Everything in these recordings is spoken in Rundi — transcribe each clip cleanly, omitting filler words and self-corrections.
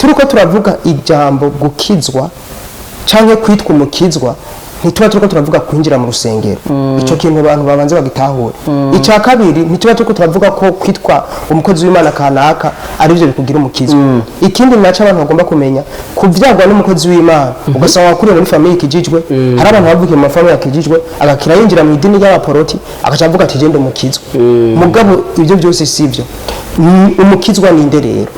turiko turavuga ijambo gukizwa canke kwitwa umukizwa ntituba turiko turavuga kwinjira mu rusengero ico kintu abantu babanze bagitahure icya kabiri ntituba turiko turavuga ko kwitwa umukozi w'Imana kanaka ari byo bikugira umukizwa ikindi naco abantu bagomba kumenya kuvyagwa n'umukozi w'Imana ugasanga wakuriye muri famille ikijijwe hari abantu bavukiye mu famille yakijijwe agakira yinjira mu idini y'abaporoti agaca avuga ati genda umukizwa mugabo ibyo byose sivyo umukizwa ni nde rero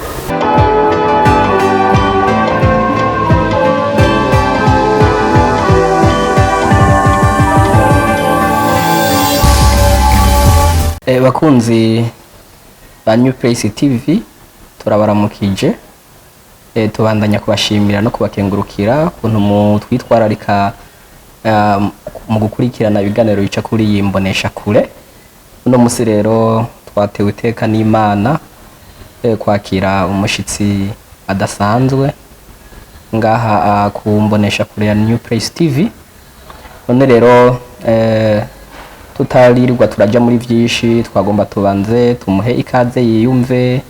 bakunzi ba New Place TV turabaramukije tubandanya kubashimira no kubakengurukira kuntu mu twitwararika mu gukurikirana ibiganiro bica kuri yimbonesha kure uno musi rero twatewe iteka n'Imana kwakira umushitsi adasanzwe ngaha kumbonesha kure ya New Place TV none rero tutaririrwa turaja muri vyinshi twagomba tubanze tumuhe ikaze yiyumve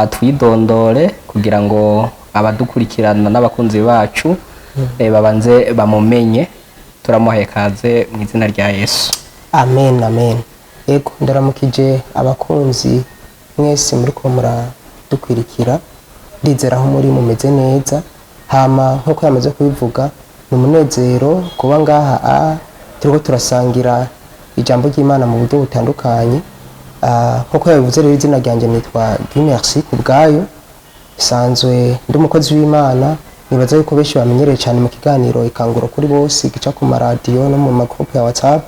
twidondore kugira ngo abadukurikirana n'abakunzi bacu babanze bamumenye turamuha ikaze mu izina rya Yesu. Amen amen. Ego ndaramukije abakunzi mwese muri ko muradukwirikira ndizera aho muri mumeze neza hama nkuko yamaze kubivuga ni umunezero kuba ngaha turiko turasangira ijambo ry'Imana mu buryo butandukanye nkuko yabivuze rero izina ryanje nitwa Guy Merci kubgayo sanzwe ndi umukozi w'Imana nibaza yuko benshi bamenyereye cyane mu kiganiro ikanguro kuri bose gica ku maradiyo no mu magroupe ya WhatsApp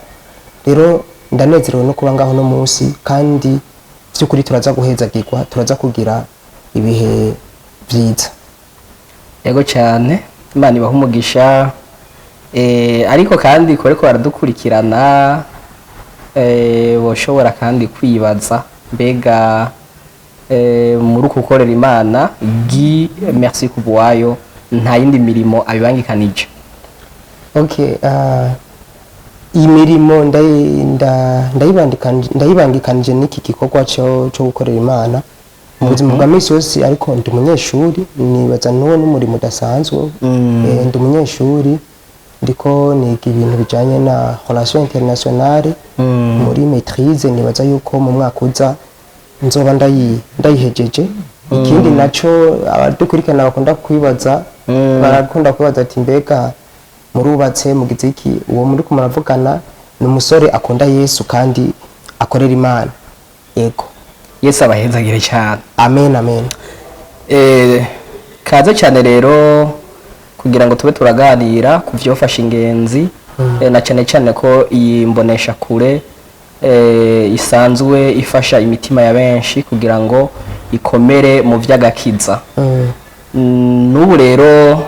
rero ndanezerewe no kuba ngaho no munsi kandi by'ukuri turaza guhezagirwa turaza kugira ibihe byiza yego cyane Imana ibaha umugisha ariko kandi koreko baradukurikirana boshobora kandi kwibaza mbega muri uko gukorera Imana Guy Merci kubwayo nta yindi mirimo abibangikanije. Okay, iyi mirimo ndayibangikanije n'iki gikorwa cyo gukorera Imana mu buzima bwa misi yose ariko ndi umunyeshuri nibaza n'uwo n'umurimo udasanzwe ndi umunyeshuri ndiko niga ibintu bijanye na relation internationale muri maîtrise nibaza yuko mu mwaka uza nzoba ndayihejeje ikindi naco abadukurikirana bakunda kwibaza barakunda kwibaza ati mbega murubatse mugize iki uwo muri ko muravugana ni umusore akunda Yesu kandi akorera Imana yego Yesu abahezagire cyane amen amen. Kaze cyane rero kugira ngo tube turaganira ku vyofasha ingenzi na cyane cyane ko iyi mbonesha kure isanzwe ifasha imitima ya benshi kugira ngo ikomere mu vy'agakiza n'ubu rero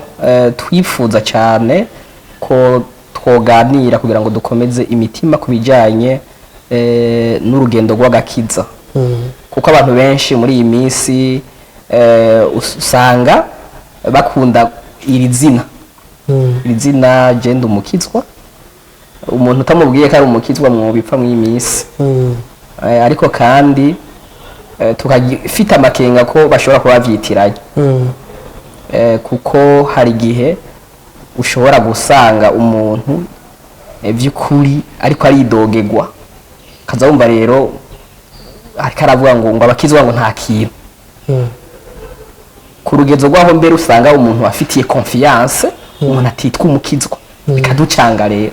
twifuza cyane ko twoganira kugira ngo dukomeze imitima kubijanye n'urugendo rw'agakiza kuko abantu benshi muri iyi minsi usanga bakunda iri zina genda umukizwa umuntu utamubwiye ko ari umukizwa mu bipfa mu imisi ariko kandi tukafita amakenga ko bashobora kuba bavyitiranye kuko hari gihe ushobora gusanga umuntu vy'ukuri ariko aridogegwa kazawumva rero ariko aravuga ngo abakizwa ngo nta kintu ku rugezo rwaho mbere usanga umuntu afitiye confiance umuntu atitwa umukizwa bikaducanga rero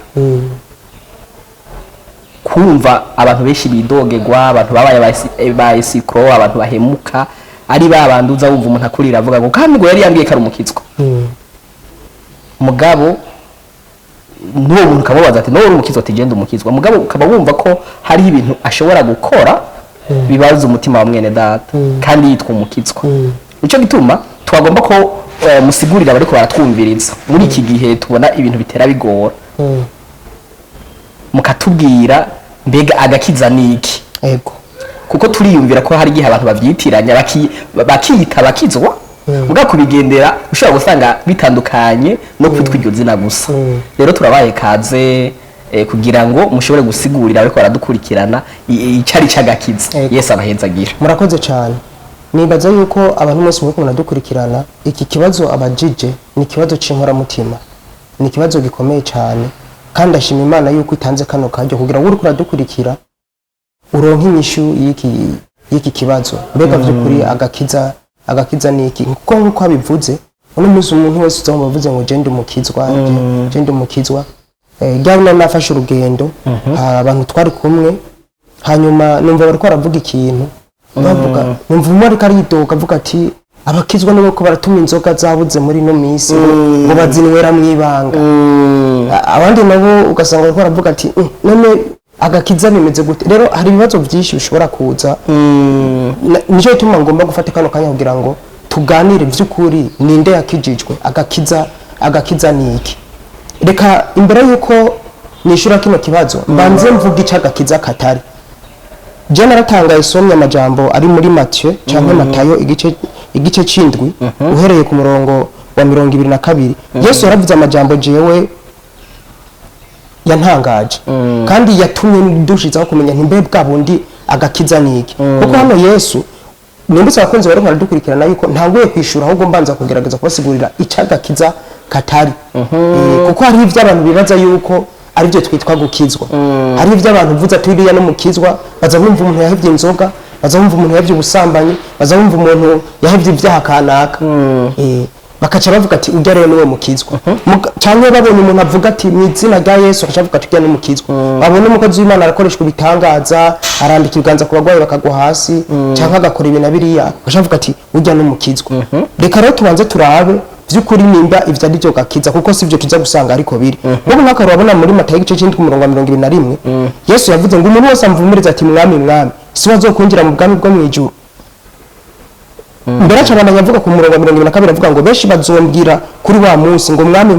kumva abantu benshi bidogegwa abantu babaye ba esikro abantu bahemuka ari babanduza wumva umuntu akurira avuga ngo kandi ngo yari yambwiye ko ari umukizwa mugabo n'uwo muntu kamubaza ati no uri umukizwa ati genda umukizwa mugabo ukaba wumva ko hari ibintu ashobora gukora bibaza umutima wa mwene data kandi yitwa umukizwa nico gituma twagomba ko musigurira bariko baratwumviriza muri iki gihe tubona ibintu bitera bigora mukatubwira mbega agakiza niki yego kuko turiyumvira ko hari gihe abantu bavyitiranya bakiyita bakizwa muga kubigendera ushobora gusanga bitandukanye no kwitwa iryo zina gusa rero turabaye kaze kugira ngo mushobore gusigurira ariko baradukurikirana icari cyagakiza Yesu abahenzagira murakoze cyane nibaza yuko abantu bose muri kumwe dukurikirana iki kibazo abajije ni ikibazo c'inkoramutima, ni ikibazo gikomeye cyane, kandi ashima Imana yuko itanze kano karyo kugira ngo uri kuradukurikira uronke inyishu y'iki kibazo. Mbega vy'ukuri agakiza ni iki? Kuko nkuko abivuze uno munsi umuntu wese uzaba bavuze ngo je ndi umukizwa ryabona nafashe urugendo abantu twari kumwe, hanyuma numva bariko baravuga ikintu bavuga, numva umwe ariko aridoga avuga ati abakizwa nibo ko baratuma inzoga zabuze muri no misi ngo bazinwera mwibanga. Abandi nabo ugasanga bariko baravuga ati none agakiza bimeze gute? Rero hari ibibazo byinshi bishobora kuza, nico gituma ngomba gufata kano kanya kugira ngo tuganire vy'ukuri ninde yakijijwe, agakiza ni iki. Reka imbere yuko nishura kino kibazo mbanze mvuga ica agakiza katari. Je naratangaye somya amajambo ari muri Matthew canke Matayo igice c'indwi uhereye ku murongo wa 22. Yesu yaravuze amajambo jewe yantangaje kandi yatumye ndushizaho kumenya ntimbe bwa bundi agakiza niki. Kuko hano Yesu nimbutse abakunzi bari baradukurikirana yuko ntanguye kwishura ahubwo mbanza kugerageza kubasigurira ica agakiza katari. Kuko hari ivyo abantu bibaza yuko ari byo twitwa gukizwa. Hari ivyo abantu vuza ati iriya no mukizwa, baza bumva umuntu yahevye inzoga, baza bumva umuntu yahevye ubusambanyi, baza bumva umuntu yahevye ivyaha kanaka, bakaca bavuga ati urya rero niwe mukizwa. Canke babonye umuntu avuga ati mu izina rya Yesu akaca avuga ati urya ni mukizwa. Babone umukozi w'Imana arakoreshwa ibitangaza, arandika ibiganza ku bagwayi bakagwa hasi, canke agakora ibintu biriya akaca avuga ati urya ni mukizwa. Reka rero tubanze turabe vy'ukuri nimba ivyo ari byo gakiza, kuko sivyo tuza gusanga ariko biri. Ngo mwaka urabona muri Matayo igice c'indwi ku murongo wa 21 Yesu yavuze ngo umuntu wese amvumiriza ati mwami si wazokwinjira mu bwami bwo mwijuru. Mbere cyane yavuga ku murongo wa 22 avuga ngo benshi bazombwira kuri wa munsi ngo mwami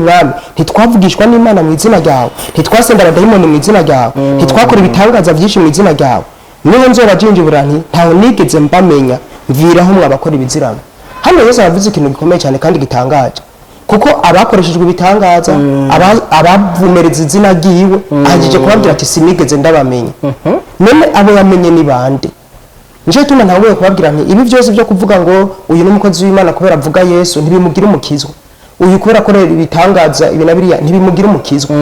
ntitwavugishwa n'Imana mu izina ryawe, ntitwasendera dayimoni mu izina ryawe, ntitwakora ibitangaza byinshi mu izina ryawe. Niho nzobajinjibura nti ntaho nigeze mbamenya, mviraho mwabakora ibizirano. Hano Yesu yavuze ikintu gikomeye cyane kandi gitangaje, kuko abakoreshejwe ibitangaza abavumereza izina ryiwe ahagije kubabwira ati sinigeze ndabamenya. None abo yamenye ni bande? Nje tuma ntawe kubabwira nti ibi byose byo kuvuga ngo uyu ni umukozi w'Imana kubera avuga Yesu ntibimugira umukizwa, uyu kubera akorera ibitangaza ibina biriya ntibimugira umukizwa.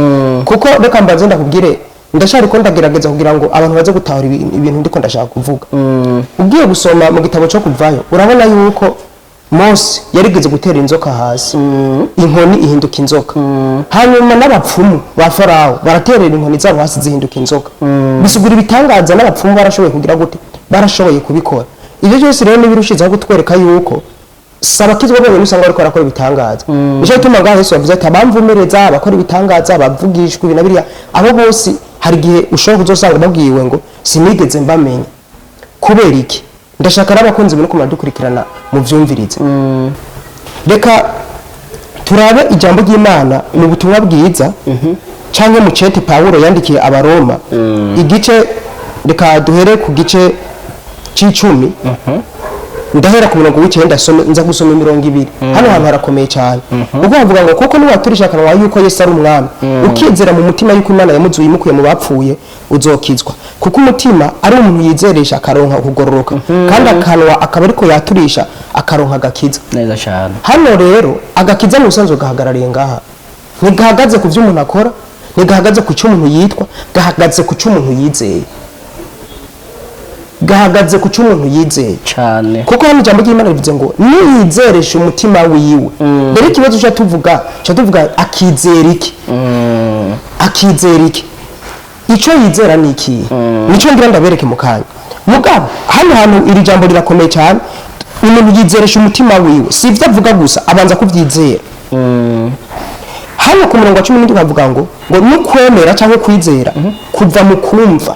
Kuko reka mbanze ndakubwire, ndashari ko ndagerageza kugira ngo abantu baze gutahura ibintu ndiko ndashaka kuvuga. Ugiye gusoma mu gitabo cyo kuvayo urabona yuko Mose yarigeze gutera inzoka hasi, inkoni ihinduka inzoka. Hanyuma n'abapfumu ba Farawo baraterera inkoni zabo hasi zihinduka inzoka. Bisugura ibitangaza n'abapfumu barashoboye kugira gute? Barashoboye kubikora. Ibyo byose rero nibirushizaho gutwereka yuko sabakizwa bonyine usanga bariko barakora ibitangaza. Nico gituma ngaho Yesu yavuze ati abamvumereza, abakora ibitangaza, abavugishwa ibintu biriya, abo bose hari gihe ushobora kuzosanga babwiwe ngo sinigeze mbamenya. Kubera iki? Ndashaka n'abakunzi muri kumara dukurikirana mu vyumvirize. Reka turabe ijambo ry'Imana mu butumwa bwiza canke mu cete Pawulo yandikiye abaroma igice, reka duhere ku gice c'icumi ndahera ku murongo w'9 nza gusoma 20. Hano hantu harakomeye cyane. Ubwo bavuga ngo kuko niwaturisha akanwa yuko Yesu ari umwami, ukizera mu mutima yuko Imana yamuzuye imukuye mu bapfuye, uzokizwa. Kuko umutima ari umuntu yizeresha akaronka kugororoka, kandi akanwa akaba ariko yaturisha akaronka agakiza. Neza cyane. Hano rero agakiza mu sanzwe gahagarariye ngaha, ntigahagaze ku byo umuntu akora, ntigahagaze ku cyo umuntu yitwa, gahagaze ku cyo umuntu yizeye. Gahagaze ku cy'umuntu yizeye cyane, kuko hano ijambo ry'Imana rivuze ngo niyizeresha umutima wiwe. Rero ikibazo cyo tuvuga akizera iki? Akizera iki? Ico yizera ni iki? Nico ngira ndabereke mu kanya. Mugabo hano iri jambo rirakomeye cyane. Umuntu yizeresha umutima wiwe, si ivyo avuga gusa, abanza kuvyizera. Hano ku murongo wa 17 bavuga ngo nukwemera cyangwa kwizera kuva mu kumva,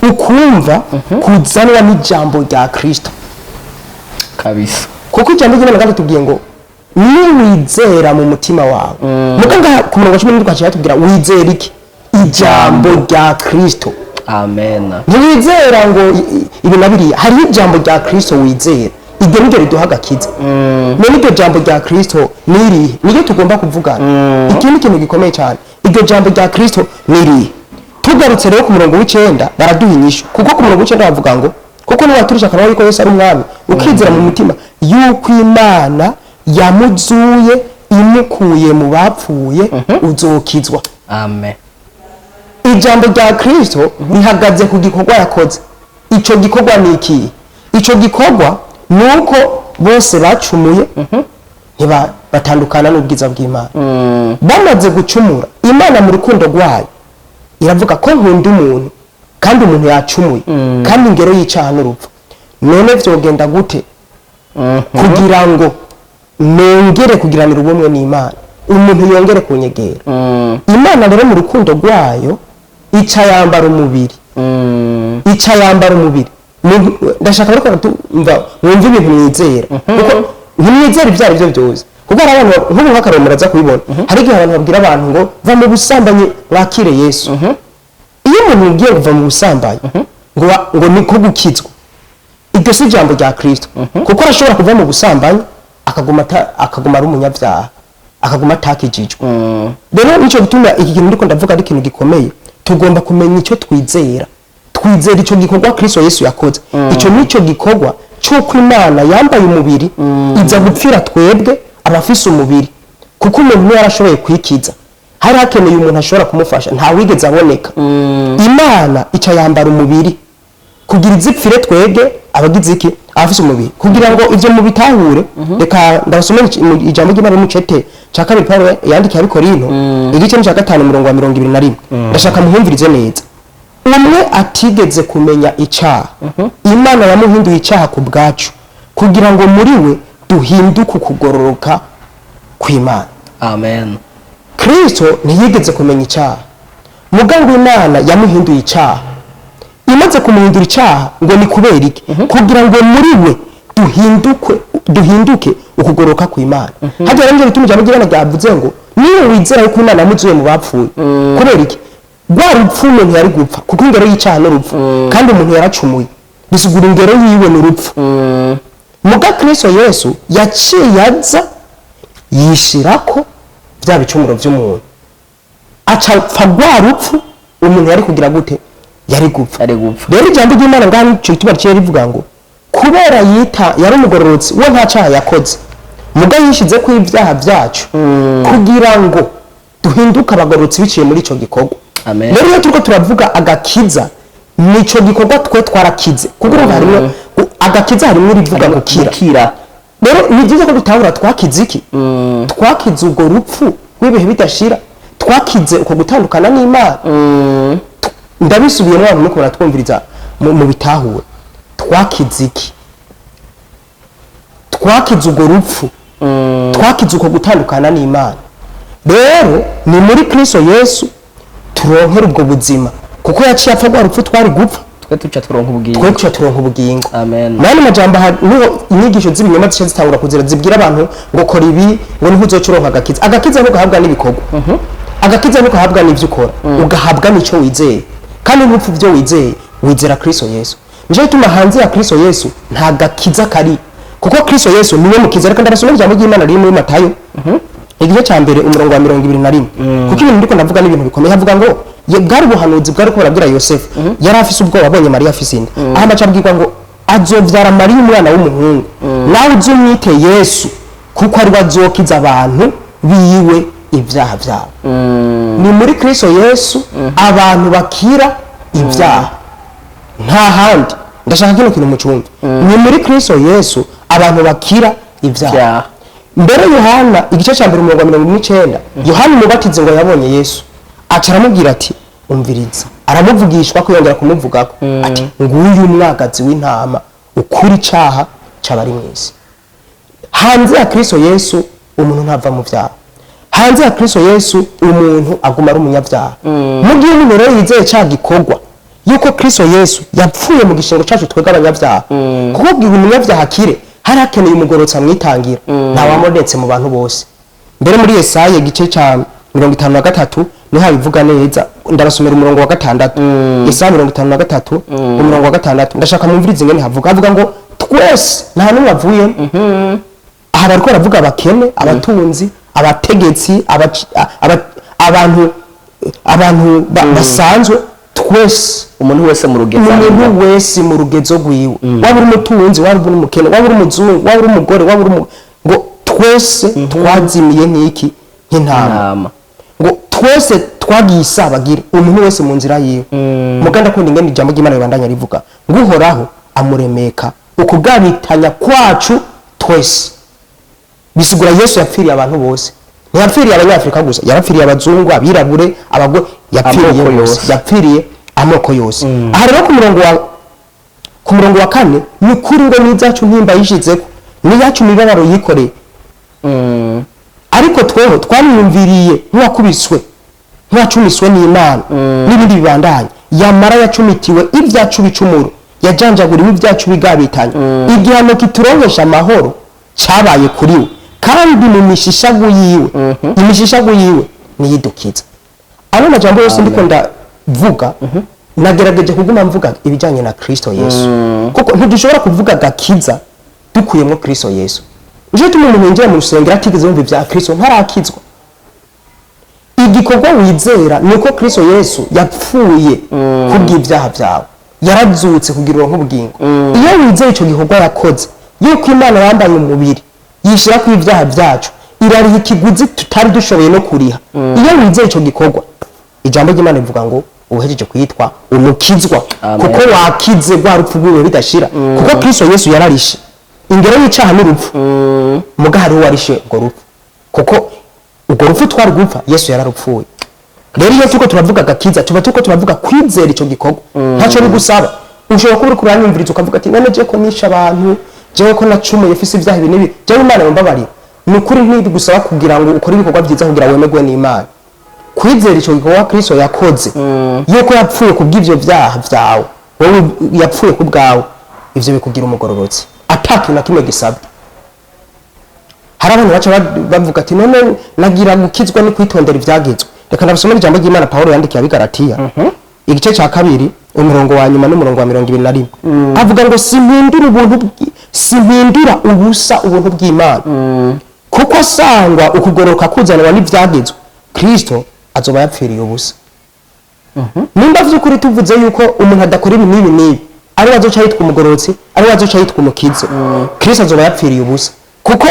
ukumva kuzanwa n'ijambo rya Kristo kabisa. Kuko ijambo ry'Imana kandi tubwiye ngo niwizera mu mutima wawe. Muganga ku murongo wa 17 twaciye tubwira wizera iki? Ijambo rya Kristo. Amen. Ntiwizera ngo ibi nabiriya, hari ijambo rya Kristo wizera. Iryo niryo riduha agakiza. None iryo jambo rya Kristo niyo tugomba kuvugana. Iki ni ikintu gikomeye cyane. Iryo jambo rya Kristo niri tugarutse rero ku murongo w'9 baraduha inyishu, kuko ku murongo w'9 bavuga ngo kuko niwaturisha akanwa yuko Yesu ari umwami ukizera mu mutima yuko Imana yamuzuye imukuye mu bapfuye uzokizwa. Amen. Ijambo rya Kristo rihagaze ku gikorwa yakoze. Ico gikorwa ni iki? Ico gikorwa nuko bose bacumuye batandukana n'ubwiza bw'Imana. Bamaze gucumura, Imana mu rukundo rwayo iravuga ko nkunda umuntu kandi umuntu yacumuye kandi ingero y'icaha n'urupfu. None vyogenda gute kugira ngo nongere kugiranira ubumwe n'Imana, umuntu yongere kunyegera? Imana rero mu rukundo rwayo ica yambara umubiri. Ica yambara umubiri. Ndashaka rero kumva mwumva ibintu mwizera, kuko ntimwizera ibyo ari byo byose, kuko hari abantu nk'ubu nk'akarero muraza kubibona. Hari igihe abantu babwira abantu ngo va mu busambanyi wakire Yesu. Iyo umuntu ugiye kuva mu busambanyi ngo niko gukizwa, iryo si ijambo rya Kristo, kuko arashobora kuva mu busambanyi akaguma ari umunyabyaha, akaguma atakijijwe. Rero nico gituma iki kintu ndiko ndavuga ari ikintu gikomeye. Tugomba kumenya icyo twizera. Twizera icyo gikorwa Kristo Yesu yakoze. Icyo nico gikorwa cy'uko Imana yambaye umubiri iza gupfira twebwe abafise umubiri, kuko umuntu yarashoboye kwikiza. Hari hakeneye umuntu ashobora kumufasha, nta wigeze aboneka. Imana ica yambara umubiri kugira izipfire twebwe abagize iki abafise umubiri, kugira ngo ivyo mu bitahure. Reka ndabasomera ijambo ry'Imana mu cete ca kabiri Paulo yandikiye Abikorinto igice cya 5 umurongo wa 21. Ndashaka muhumvirize neza. Umwe atigeze kumenya icaha, Imana yamuhinduye icaha ku bwacu kugira ngo muri we duhinduke ukugororoka kw'Imana. Amen. Kristo ntiyigeze kumenya icaha, muganga Imana yamuhinduye icaha. Imaze kumuhindura icaha ngo ni kubera iki? Kugira ngo muri we duhinduke ukugororoka kw'Imana. Hajya rero bituma ijambo ry'Imana ryavuze ngo niwe wizera yuko Imana yamuzuye mu bapfuye. Kubera iki? Rwa rupfu umuntu yari gupfa, kuko ingero y'icaha n'urupfu, kandi umuntu yaracumuye, bisigura ingero yiwe n'urupfu. Muga Kristo Yesu yaciye aza yishirako bya bicumuro by'umuntu, aca pfa rwa rupfu umuntu yari kugira gute? Yari gupfa. Rero ijambo ry'Imana ngani cyo tuba cyo rivuga ngo kubera yari umugororotsi we nta cyaha yakoze, muga yishize ku ibyaha byacu kugira ngo duhinduke abagororotsi biciye muri ico gikorwa. Amen. Rero iyo turiko turavuga agakiza, nico gikorwa twe twarakize, kuko harimo agakiza harimo rivuga gukira. Rero ni byiza ko dutahura twakize iki? Twakize ubwo rupfu rw'ibihe bidashira, twakize uko gutandukana n'Imana. Ndabisubiye n'abantu nuko baratwumviriza mu bitahuwe. Twakize iki? Twakize ubwo rupfu, twakize uko gutandukana n'Imana. Rero ni muri Kristo Yesu turonkera ubwo buzima, kuko yaciye apfa rwa rupfu twari gupfa, twe tuca turonka ubugingo. Amen. Nani majambo niho inyigisho z'ibinyoma zice zitangura kuzira zibwira abantu ngo kora ibi ngo niho uzocuronka agakiza. Agakiza nuko gahabwa n'ibikorwa. Agakiza nuko gahabwa n'ivyo ukora, ugahabwa n'ico wizeye. Kandi n'upfu byo wizeye, wizera Kristo Yesu. Nje bituma hanze ya Kristo Yesu nta gakiza kari, kuko Kristo Yesu niwe mukiza. Reka ndabasomera ijambo ry'Imana riri muri Matayo igice cya mbere umurongo wa 21. Kuko ibintu ndiko ndavuga n'ibintu bikomeye. Havuga ngo bwari ubuhanuzi bwari ko barabwira Yosefu, yari afise ubwoba abonye Mariya afise inda. Aha macabwirwa ngo azovyara Mariya umwana w'umuhungu, nawe uzumwite Yesu, kuko ari bazokiza abantu biwe ibyaha byabo. Ni muri Kristo Yesu abantu bakira ibyaha, nta handi. Ndashaka kino kintu mucumva. Ni muri Kristo Yesu abantu bakira ibyaha. Mbere Yohana igice cya mbere umurongo wa 19, Yohana umubatizi ngo yabonye Yesu, aca aramubwira ati umviriza, aramuvugishwa kuyongera kumuvugako ati nguyu umwagazi w'intama ukuri icaha c'abari mw'isi. Hanze ya Kristo Yesu umuntu ntava mu vyaha. Hanze ya Kristo Yesu umuntu aguma ari umunyabyaha. Mu gihe umuntu rero yizeye ca gikorwa yuko Kristo Yesu yapfuye mu gishingo cacu twebwe abanyabyaha, kuko bwira umunyabyaha kire hari hakeneye umugororotsi amwitangira, nta wamuretse mu bantu bose. Mbere muri Yesaya igice ca 53 niho habivuga neza. Ndabasomera umurongo wa 6. Yesaya 53 umurongo wa 6. Ndashaka mumvirize ingene havuga ngo twese nta numwe avuye. Aha bariko baravuga abakene, abatunzi, abategetsi, abantu basanzwe, twese umuntu wese mu rugezo umuntu wese mu rugezo rwiwe waba uri umutunzi waba uri umukene waba uri umuzungu waba uri umugore waba uri ngo twese twazimiye nk'iki nk'intama ngo twese twagiye isabagire umuntu wese mu nzira yiwe muganda kundi ngende ijambo ry'Imana ribandanya rivuga ngo uhoraho amuremeka ukugabitanya kwacu twese bisigura Yesu yapfiriye abantu bose ntiyapfiriye abanyafrika gusa yarapfiriye abazungu abirabure abagore yapfiriye yose yapfiriye amoko yose aha rero ku murongo wa 4 ni kuri ngo n'ibyacu ntimba yishizeko n'iyacu mibabaro yikoreye ariko tweho twamwumviriye nk'uwacumiswe n'Imana n'ibindi bibandanye yamara yacumitiwe ibyacu bicumuro yajanjaguriwe ibyacu bigabitanye igihano kituronkesha amahoro cyabaye kuri we kandi mu mishishagu yiwe imishishagu yiwe niyidukiza ano majambo yose ndiko ndavuga nagerageje kuguma mvuga ibijanye na Kristo Yesu kuko ntidushobora kuvuga gakiza dukuyemo Kristo Yesu je tumu umuntu yinjira mu rusengero atigeze yumva ibya Kristo ntarakizwa igikorwa wizera nuko Kristo Yesu yapfuye kubw'ibyaha byawe yarazutse kugira nk'ubugingo iyo wizeye ico gikorwa yakoze yuko Imana yambaye umubiri yishira ku ibyaha byacu irariha ikiguzi tutari dushoboye no kuriha iyo wizeye ico gikorwa ijambo ry'Imana rivuga ngo uhejeje kwitwa umukizwa kuko wakize rwa rupfu rwiwe bidashira kuko Kristo Yesu yararishe ingero y'icaha n'urupfu muga hari warishe ngo rupfu kuko ubwo rupfu twari gupfa Yesu yararupfuye rero iyo tuko turavuga gakiza tuba tuko turavuga kwizera ico gikorwa ntaco bigusaba ushobora kuba uri kuranyumviriza ukavuga ati none je ko nisha abantu jewe ko nacumuye fise ibyaha ibi nibi jewe Imana yombabarira nukuri ntibigusaba kugira ngo ukore ibikorwa byiza kugira wemerwe n'Imana kwizera ico gikorwa Kristo yakoze yuko yapfuye kubw'ivyo byaha byawe wowe yapfuye kubwawe ivyo bikugira umugororotsi ataki na kimwe gisabwe hari abantu baca bavuga ati none nagira gukizwa ni kwitondera ivyagezwe reka ndabasomera ijambo ry'Imana Paulo yandikiye abigaratiya igice ca 2 umurongo wa nyuma n'umurongo wa 21 avuga ngo simpindura ubusa ubuntu bw'Imana kuko asangwa ukugoroka kuzanwa n'ivyagezwe Kristo azoba yapfiriye ubusa nimba vy'ukuri tuvuze yuko umuntu adakora ibi n'ibi ari wazoca yitwa umugorotsi ari wazoca yitwa umukizo Kristo azoba yapfiriye ubusa kuko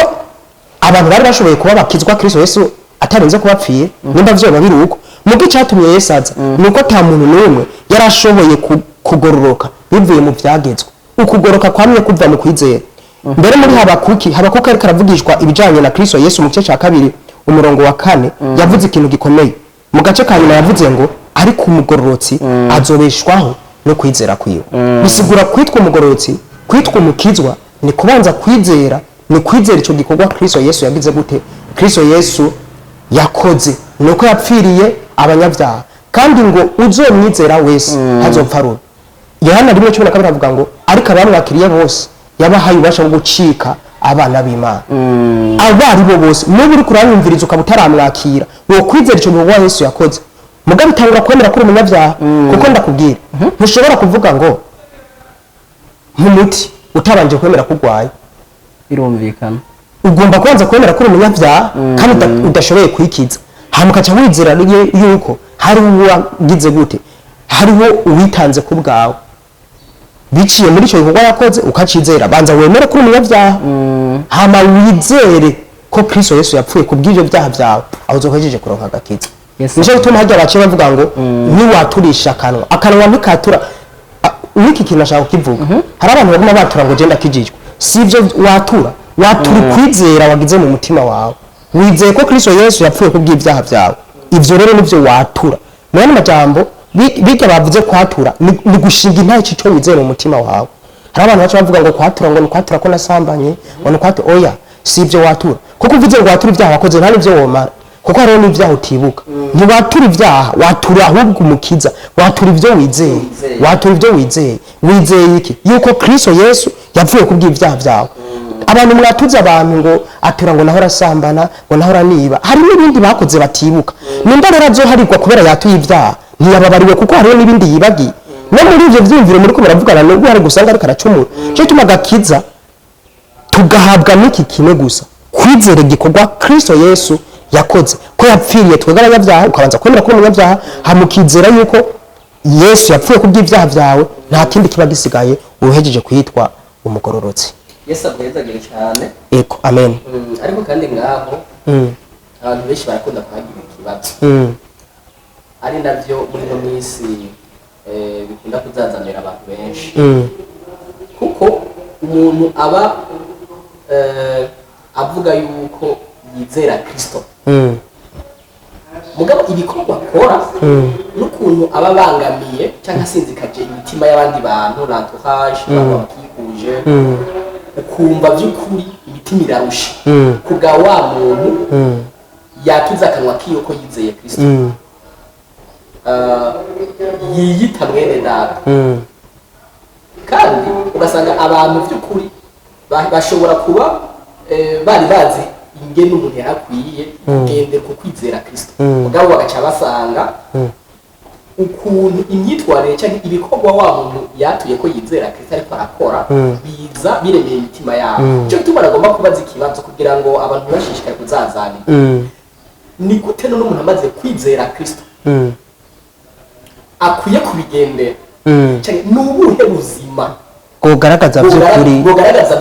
abantu bari bashoboye kuba bakizwa Kristo Yesu atarenze kubapfiye nimba vyoba biri uko mugi cyatumye Yesu aza nuko ta muntu n'umwe yarashoboye kugororoka bivuye mu vyagezwe ukugoroka kwamye kuva mu kwizera mbere muri Habakuki ariko aravugishwa ibijanye na Kristo Yesu mu gice ca 2 umurongo wa 4 yavuze ikintu gikomeye mu gace ka nyuma yavuze ngo ariko umugororotsi azobeshwaho no kwizera kwiwe bisigura kwitwa umugororotsi kwitwa umukizwa ni kubanza kwizera ni kwizera ico gikorwa Kristo Yesu yagize gute Kristo Yesu yakoze nuko yapfiriye abanyabyaha kandi ngo uzomwizera wese hazopfa rubi Yohana 1:12 avuga ngo ariko abamwakiriye bose yabahaye ubasha bwo gucika abana b'Imana abari bo bose n'ubu uri kuranyumviriza ukabutaramwakira wo kwizera ico gikorwa Yesu yakoze mugabe tangura kwemera kuri umunyabyaha kuko ndakubwira ntushobora kuvuga ngo nk'umuti utabanje kwemera kugwaye birumvikana ugomba kwanza kwemera kuri umunyabyaha kandi udashoboye kwikiza hamukaca wizera yuko hari uwagize gute hariho uwitanze ku bwawe biciye muri ico gikorwa yakoze ukacizera banza wemere kuri umunyabyaha hama wizere ko Kristo Yesu yapfuye kubw'ivyo byaha byawe aho uzohejeje kuronka agakiza nico gituma hajya bace bavuga ngo niwaturisha akanwa ntikatura niki kintu nashaka kukivuga hari abantu baguma batura ngo genda kijijwe sivyo watura kwizera wagize mu mutima wawe wizeye ko Kristo Yesu yapfuye kubw'ibyaha byawe ivyo rero nivyo watura mwene majambo bijya bavuze kwatura ni gushinga intaye cico wizeye mu mutima wawe hari abantu bace bavuga ngo kwatura ngo kwatura ko nasambanye ngo kwatura oya sivyo watura kuko uvuze ngo watura ibyaha wakoze nta nivyo womara kuko hariho n'ibyaha utibuka ntiwatura ibyaha watura ahubwo umukiza watura ivyo wizeye wizeye iki yuko Kristo Yesu yapfuye kubw'ibyaha byawe abantu mwatuze abantu ngo atura ngo nahora sambana ngo nahora niba hari n'ibindi bakoze batibuka nimba rero azoharirwa kubera yatuye ibyaha ntiyababariwe kuko hariho n'ibindi yibagiye no muri ivyo vyumviro muri ko baravugana n'ubwo hari gusanga ariko aracumura cyo tuma gakiza tugahabwa n'iki kimwe gusa kwizera igikorwa Kristo Yesu yakoze ko yapfiriye twegara y'abyaha ukabanza kwemera ko umunyabyaha hamukizera yuko Yesu yapfuye kubw'ivyaha vyawe nta kindi kiba gisigaye uhejeje kwitwa umugororotsi. Yesu agwezagire cyane. Eko amen. Ariko kandi ngaho abantu benshi barakunda kuhagira ikibazo ari navyo muri no minsi bikunda kuzazanira abantu benshi kuko umuntu aba avuga yuko yizera Kristo mugabo ibikorwa akora n'ukuntu aba bangamiye cyangwa asinzikaje imitima y'abandi bantu l'entourage bakikuje ukumva by'ukuri imitima irarusha kubwa wa muntu yakiza akanwa kiyo ko yizeye Kristo yiyita mwene data kandi ugasanga abantu by'ukuri bashobora kuba bari bazi ingene umuntu yarakwiye kugende ku kwizera Kristo mugabo bagaca basanga ukuntu imyitwarire cyangwa ibikorwa wa muntu yatuye ko yizera Kristo ariko arakora biza biremeye imitima yabo cyo gituma agomba kubaza ikibazo kugira ngo abantu bashishikaye kuzazana ni gute none umuntu amaze kwizera Kristo akwiye kubigendera cyane n'ubuhe buzima bwogaragaza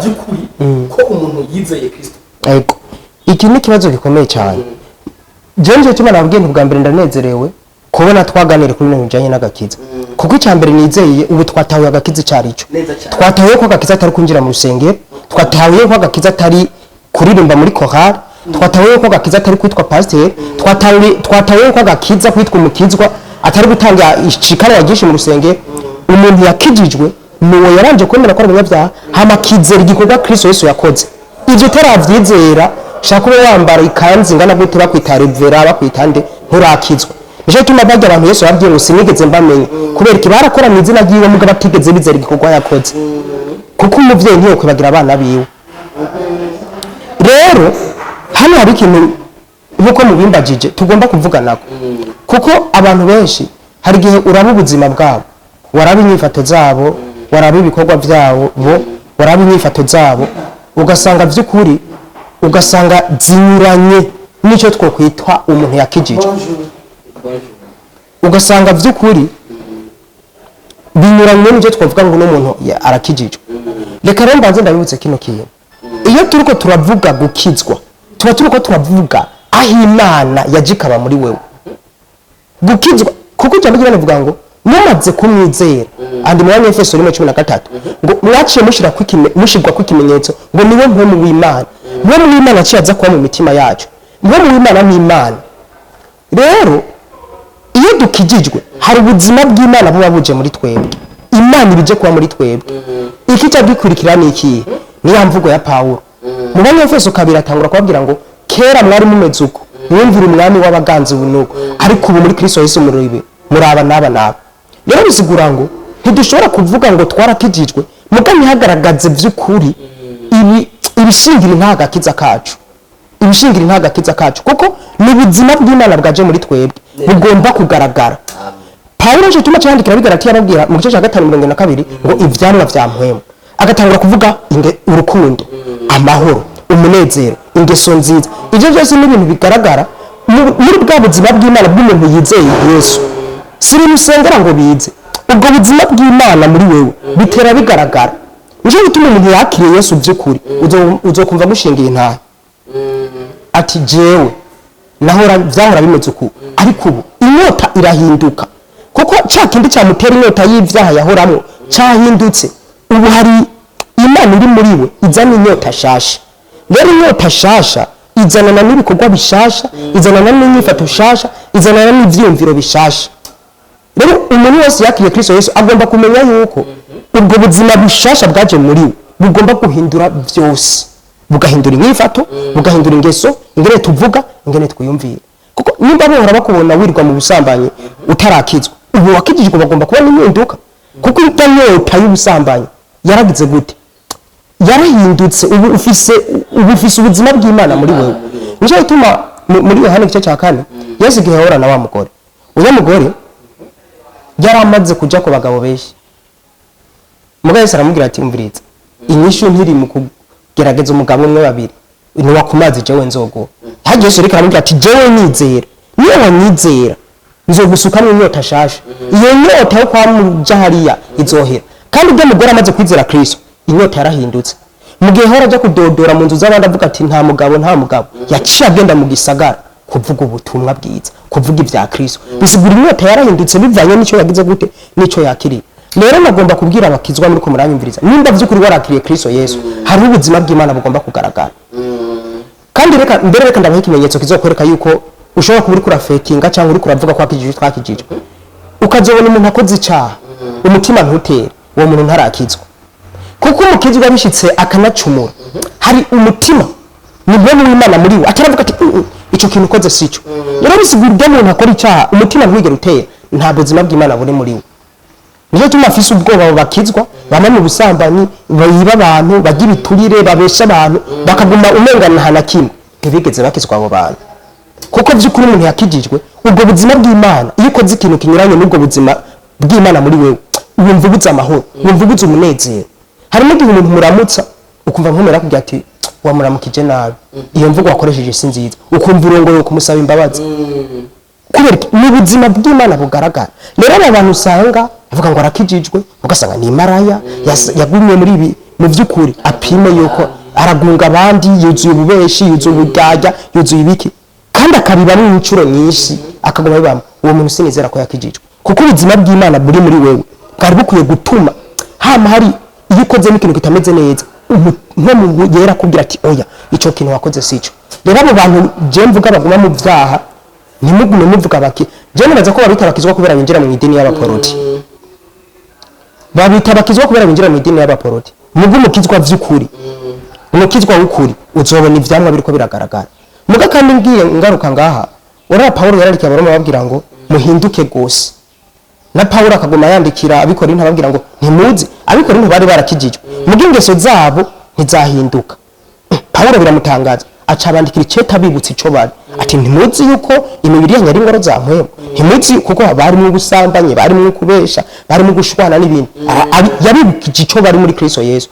by'ukuri ko umuntu yizeye Kristo. Ego iki ni kibazo gikomeye cyane jenje cyuma nabwiye bwa mbere ndanezerewe kubona twaganire kuri ibintu bijanye n'agakiza kuko icyambere nizeye ubu twatahuye agakiza cyarico twatahuye ko agakiza atari kunjira mu rusengero twatahuye ko agakiza atari kuririmba muri chorale twatahuye ko agakiza atari kwitwa pasteur twatahuye ko agakiza kwitwa umukizwa atari gutanga ishikara yagishe mu rusengero umuntu yakijijwe nuwo yaranje kwemera ko ari umunyabyaha hama kizera igikorwa Kristo Yesu yakoze ivyo taravyizera shaka ube wambara ikanzu ingana gute bakwita revera bakwitande nturakizwa nico tuma bajya abantu Yesu yabwiye ngo sinigeze mbamenye kubera iki barakora mu izina ryiwe mugabo batigeze bizera igikorwa yakoze kuko umuvyeyi ntiyo kwibagira abana biwe rero hano hari ikintu nkuko mubimbagije tugomba kuvuga nako kuko abantu benshi hari gihe uraba ubuzima bwabo waraba inyifato zabo waraba ibikorwa byabo waraba inyifato zabo ugasanga by'ukuri ugasanga zinyuranye n'icyo twokwitwa umuntu yakijijwe ugasanga by'ukuri binyuranye n'icyo twavuga ngo n'umuntu arakijijwe reka rero mbanze ndabibutse kino kintu iyo turiko turavuga gukizwa tuba turiko turavuga aho Imana yajikaba muri wewe gukizwa kuko ijambo ry'Imana ngo mumaze kumwizera andi mu Efeso 1:13 ngo mwaciye mushirwa kw'ikimenyetso ngo niwe mpemu w'Imana niwe w'Imana cyaza kuba mu mitima yacu niwe w'Imana n'Imana rero iyo dukijijwe hari ubuzima bw'Imana buba buje muri twebwe Imana ibije kuba muri twebwe iki cyagikurikira ni iki ni ya mvugo ya Paulo mu Efeso 2 atangura kubabwira ngo kera mwari mumeze uko mwumvira umwami w'abaganzi bunuko ariko ubu muri Kristo Yesu muraba naba rero bisigura ngo ntidushobora kuvuga ngo twarakijijwe mugani hagaragaze by'ukuri ibishingira intagakiza kacu kuko ni ubuzima bw'Imana bwaje muri twebwe bugomba kugaragara Paulo cyo tuma cyandikira bigaratiye arabwira mu gice cya 5:42 ngo ivyamwa vya mpwemu agatangura kuvuga urukundo amahoro umunezero ingeso nziza ivyo byose ni ibintu bigaragara muri bwa buzima bw'Imana bw'umuntu yizeye Yesu siri musengera ngo bize ubwo buzima bw'Imana muri wewe bitera bigaragara nico bituma umuntu yakiriye Yesu by'ukuri uzokumva gushingiye intahe ati jewe nahora vyahora bimeze uku ariko ubu inyota irahinduka kuko ca kindi cyamutera inyota y'ivyaha yahoramwo cahindutse ubu hari Imana iri muri we izana inyota shasha rero inyota shasha izanana n'ibikorwa bishasha izanana n'inyifato shasha izanana n'ivyumviro bishasha rero umuntu wese yakiriye Kristo Yesu agomba kumenya yuko ubwo buzima bushasha bwaje muri we bugomba guhindura byose bugahindura inyifato bugahindura ingeso ingene tuvuga ingene twiyumvira kuko nimba bahora bakubona wirwa mu busambanyi utarakizwa ubu wakijijwe bagomba kubona impinduka kuko itanyota y'ubusambanyi yaragize gute yarahindutse ubu ufise ubuzima bw'Imana muri wewe nico bituma muri Yohana igice cya 4 Yesu igihe ahora na wa mugore uwo mugore yaramaze kuja ku bagabo benshi mugabo Yesu aramubwira ati umviriza inyishu ntiri mu kugerageza umugabo umwe babiri ni wakumaze jewe nzogo hagiye Yesu reka aramubwira ati jewe nizera niyo wanyizera nzogusukamwo inyota shasha. Iyo nyota yo kwamuja hariya izohera. Kandi ibyo mugore amaze kwizera Kristo, inyota yarahindutse. Mu gihe hora ajya kudodora mu nzu z'abandi avuga ati nta mugabo, yaciye agenda mu gisagara kuvuga ubutumwa bwiza, kuvuga ibya Kristo. Bisigura inyota yarahindutse bivanye n'icyo yagize gute n'icyo yakiriye. Rero nagomba kubwira abakizwa muri ko muranyumviriza, nimba by'ukuri warakiriye Kristo Yesu, hari ubuzima bw'Imana bugomba kugaragara. Kandi reka ndabaha ikimenyetso kizokwereka yuko ushobora kuba uri kurafekinga cyangwa uri kuravuga ko akijije twakijije. Ukazobona umuntu akoze icyaha, umutima ntutere, uwo muntu ntarakizwa. Kuko umukizwa bishitse akanacumura, hari umutima nibwo w'Imana muri we, ataravuga ati ico kintu ukoze sico. Rero bisigura ibyo umuntu akora icyaha, umutima ntuwigere utera, nta buzima bw'Imana buri muri we. Niyo tuma afise ubwoba bakizwa, bana mu busambanyi, bayiba abantu, bagira iturire, babesha abantu, bakaguma umengana hana kimwe. Ntibigeze bakizwa abo bantu. Kuko by'ukuri umuntu yakijijwe, ubwo buzima bw'Imana, iyo ukoze ikintu kinyuranye n'ubwo buzima bw'Imana muri wewe, wumva ubuze amahoro, wumva ubuze umunezero. Harimo igihe umuntu muramutsa, ukumva nkomera kugira ati wamuramukije nabi. Iyo mvugo wakoresheje si nziza. Ukumva urongoye kumusaba imbabazi. Kubera ni ubuzima bw'Imana bugaragara. Rero aba bantu usanga avuga ngo arakijijwe, ugasanga ni maraya, yagumye muri ibi mu by'ukuri apime yuko aragunga abandi, yuzuye ububeshi, yuzuye ubujyajya, yuzuye ibiki. Kandi akabiba n'incuro nyinshi, akaguma bibamo. Uwo muntu sinizera ko yakijijwe. Kuko ubuzima bw'Imana buri muri wewe, bwari bukwiye gutuma hama hari iyo ukoze n'ikintu kitameze neza, nko mu yera kugira ati oya ico kintu wakoze sico. Rero abo bantu je mvuga baguma mu byaha, nimugume muvuga baki. Je nibaza ko babita bakizwa kubera binjira mu idini y'abaporoti. Babita bakizwa kubera binjira mu idini y'abaporoti. Mugume mukizwa vy'ukuri. Umukizwa w'ukuri uzobona ivyamwa biriko biragaragara. Muga kandi ngiye ngaruka ngaha, ora Paulo yararikiye abaroma babwira ngo muhinduke gose. Na Paulo akaguma yandikira abikora intababwira ngo ntimuzi abikora bari barakijijwe. Muga ingeso zabo ntizahinduka. Paulo biramutangaza, aca bandikira iceta bibutse ico bari. Ati ntimuzi yuko imibiri yanyu ari ngoro za mpwemo. Ntimuzi kuko bari mu gusambanye, bari mu kubesha, bari mu gushwana n'ibindi. Yabibukije ico bari muri Kristo Yesu.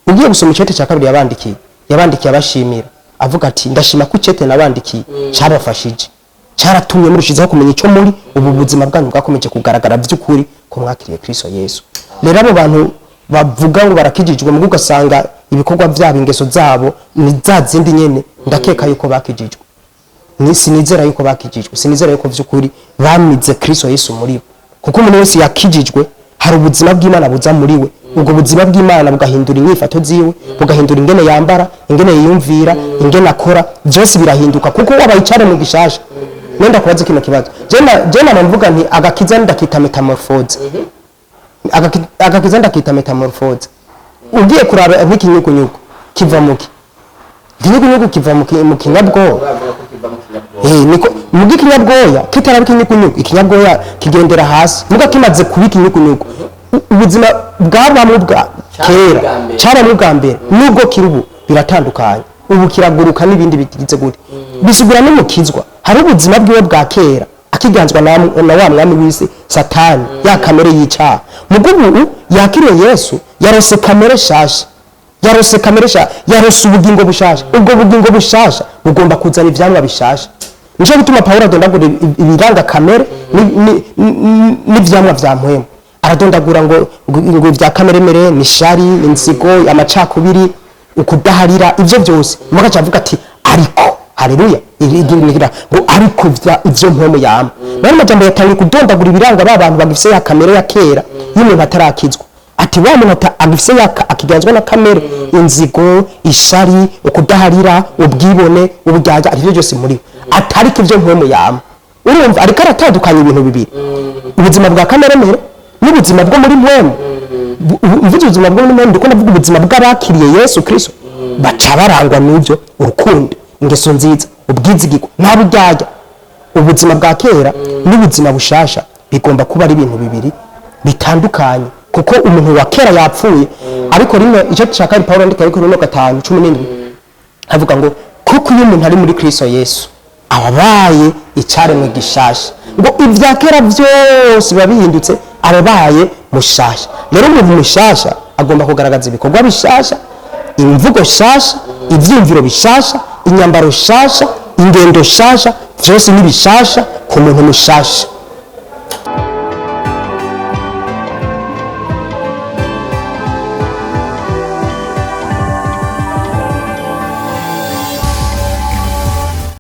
Ugiye gusoma icete cya kabiri yabandikiye abashimira. Avuga ati ndashima ko icete nabandikiye cyarafashije. Cyaratumye murushizaho kumenya ico muri ubu buzima bwanyu bwakomeje kugaragara by'ukuri ko mwakiriye Kristo Yesu. Rero abo bantu bavuga ngo barakijijwe mu gugasanga ibikorwa byabo ingeso zabo ni za zindi nyene, ndakeka yuko bakijijwe. Sinizera yuko bakijijwe, sinizera yuko by'ukuri bamize Kristo Yesu muri bo. Kuko umuntu wese yakijijwe hari ubuzima bw'Imana buza muri we. Ubwo buzima bw'Imana bugahindura inyifato ziwe, bugahindura ingene yambara, ingene yiyumvira, ingene akora, byose birahinduka kuko wabayicare mu gishasha. Nenda kubaza kino kibazo. Jena mvuga nti agakiza ndakita metamorphose. Agakiza ndakita metamorphose. Ugiye kuraba nk'ikinyugunyugu kiva muki. Ikinyugunyugu kiva mu kinyabwoya. Niko mu kinyabwoya kitara ikinyugunyugu, ikinyabwoya kigendera hasi. Muga kimaze kubika ikinyugunyugu. Ubuzima bw'abamu bwa kera cyara mu bwambere nubwo kirubu biratandukanye. Ubu kiraguruka n'ibindi bigize gute. Bisigura n'umukizwa hari ubuzima bwiwe bwa kera akiganzwa na wa mwami w'isi Satani, ya kamere y'icyaha. Mugo ubu yakiriye Yesu, yarose kamere shasha, yarose ubugingo bushasha. Ubwo bugingo bushasha bugomba kuzana ivyamwa bishasha. Nico bituma Paulo adondagura ibiranga kamere n'ivyamwa vya mpwemo. Aradondagura ngo vya kamere mere ni shari, inzigo, amacakubiri, ukudaharira, ivyo byose. Mugaca avuga ati ariko haleluya igira ngo ariko ivyo mpwemo yama. Bari majambo yatangiye kudondagura ibiranga abantu bagifise ya kamere ya kera y'umuntu atarakizwa. Ati wa muntu agifise akiganzwa na kamere, inzigo, ishari, ukudaharira, ubwibone, ubujyaja, ivyo byose muri atari ivyo mpwemo yama. Urumva ariko aratandukanya ibintu bibiri, ubuzima bwa kamere mere n'ubuzima bwo muri mpwemo. Mvuze ubuzima bwo muri mpwemo ndiko ndavuga ubuzima bw'abakiriye Yesu Kristo, baca barangwa n'ibyo urukundo, ingeso nziza, ubwizigiko, nta bujyaja. Ubuzima bwa kera n'ubuzima bushasha bigomba kuba ari ibintu bibiri bitandukanye, kuko umuntu wa kera yapfuye. Ariko rimwe icyo cyaka ari Paulo ndika ariko 5:17 avuga ngo kuko iyo umuntu ari muri Kristo Yesu ababaye icaremwe gishasha, ngo ivya kera byose babihindutse ababaye mushasha. Rero umuntu mushasha agomba kugaragaza ibikorwa bishasha, imvugo shasha, ivyumviro bishasha, inyambaro shasha, ingendo shasha, byose ni bishasha ku muntu mushasha.